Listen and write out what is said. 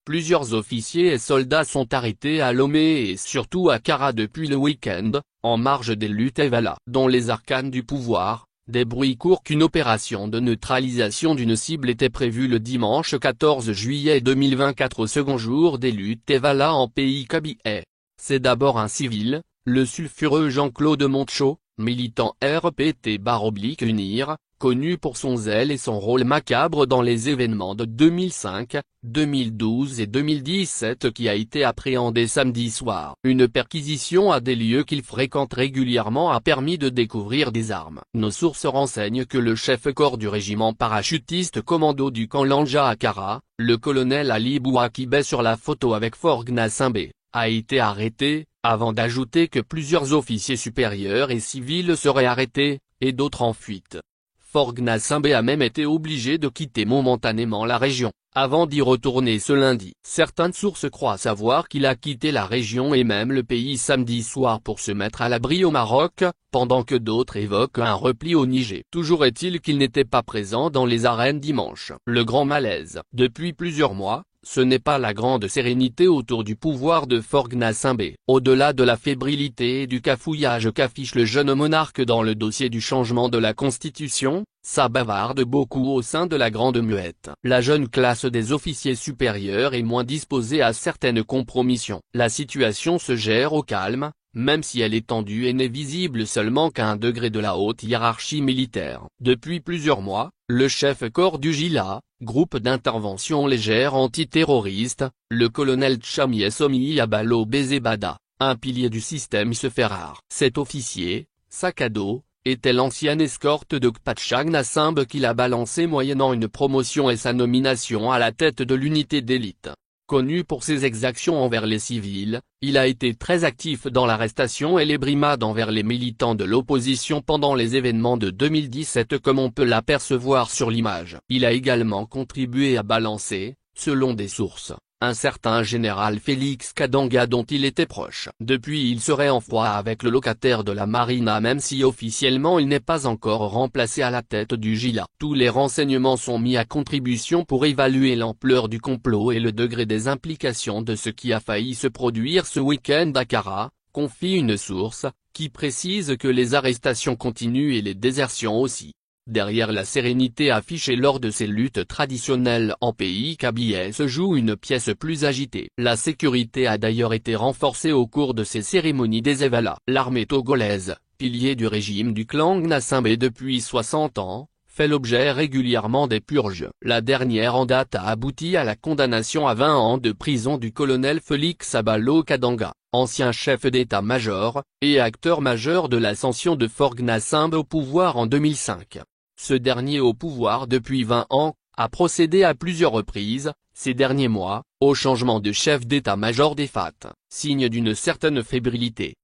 Plusieurs officiers et soldats sont arrêtés à Lomé et surtout à Kara depuis le week-end, en marge des luttes Evala. Dans les arcanes du pouvoir, des bruits courent qu'une opération de neutralisation d'une cible était prévue le dimanche 14 juillet 2024 au second jour des luttes Evala en pays Kabylie. C'est d'abord un civil, le sulfureux Jean-Claude Montechaud, militant RPT/UNIR, connu pour son zèle et son rôle macabre dans les événements de 2005, 2012 et 2017 qui a été appréhendé samedi soir. Une perquisition à des lieux qu'il fréquente régulièrement a permis de découvrir des armes. Nos sources renseignent que le chef-corps du régiment parachutiste commando du camp Lanja à Kara, le colonel Ali Bouakibé sur la photo avec Forgna Simbé, a été arrêté, avant d'ajouter que plusieurs officiers supérieurs et civils seraient arrêtés, et d'autres en fuite. Forgna Simbé a même été obligé de quitter momentanément la région, avant d'y retourner ce lundi. Certaines sources croient savoir qu'il a quitté la région et même le pays samedi soir pour se mettre à l'abri au Maroc, pendant que d'autres évoquent un repli au Niger. Toujours est-il qu'il n'était pas présent dans les arènes dimanche. Le grand malaise. Depuis plusieurs mois, ce n'est pas la grande sérénité autour du pouvoir de Forgna Simbé. Au-delà de la fébrilité et du cafouillage qu'affiche le jeune monarque dans le dossier du changement de la Constitution, ça bavarde beaucoup au sein de la Grande Muette. La jeune classe des officiers supérieurs est moins disposée à certaines compromissions. La situation se gère au calme, même si elle est tendue et n'est visible seulement qu'à un degré de la haute hiérarchie militaire. Depuis plusieurs mois, le chef-corps du GILA, groupe d'intervention légère antiterroriste, le colonel Tchamié Somi Abalo Bezebada, un pilier du système se fait rare. Cet officier, sac à dos, était l'ancienne escorte de Kpatchagna Simbe qu'il a balancé moyennant une promotion et sa nomination à la tête de l'unité d'élite. Connu pour ses exactions envers les civils, il a été très actif dans l'arrestation et les brimades envers les militants de l'opposition pendant les événements de 2017 comme on peut l'apercevoir sur l'image. Il a également contribué à balancer, selon des sources, un certain général Félix Kadanga dont il était proche. Depuis il serait en froid avec le locataire de la Marina même si officiellement il n'est pas encore remplacé à la tête du GILA. Tous les renseignements sont mis à contribution pour évaluer l'ampleur du complot et le degré des implications de ce qui a failli se produire ce week-end à Kara, confie une source, qui précise que les arrestations continuent et les désertions aussi. Derrière la sérénité affichée lors de ces luttes traditionnelles en pays Kabylie se joue une pièce plus agitée. La sécurité a d'ailleurs été renforcée au cours de ces cérémonies des Evala. L'armée togolaise, pilier du régime du clan Gnassingbé depuis 60 ans, fait l'objet régulièrement des purges. La dernière en date a abouti à la condamnation à 20 ans de prison du colonel Félix Abalo Kadanga, ancien chef d'état-major, et acteur majeur de l'ascension de Forgna Simbé au pouvoir en 2005. Ce dernier au pouvoir depuis 20 ans, a procédé à plusieurs reprises, ces derniers mois, au changement de chef d'état-major des FAT, signe d'une certaine fébrilité.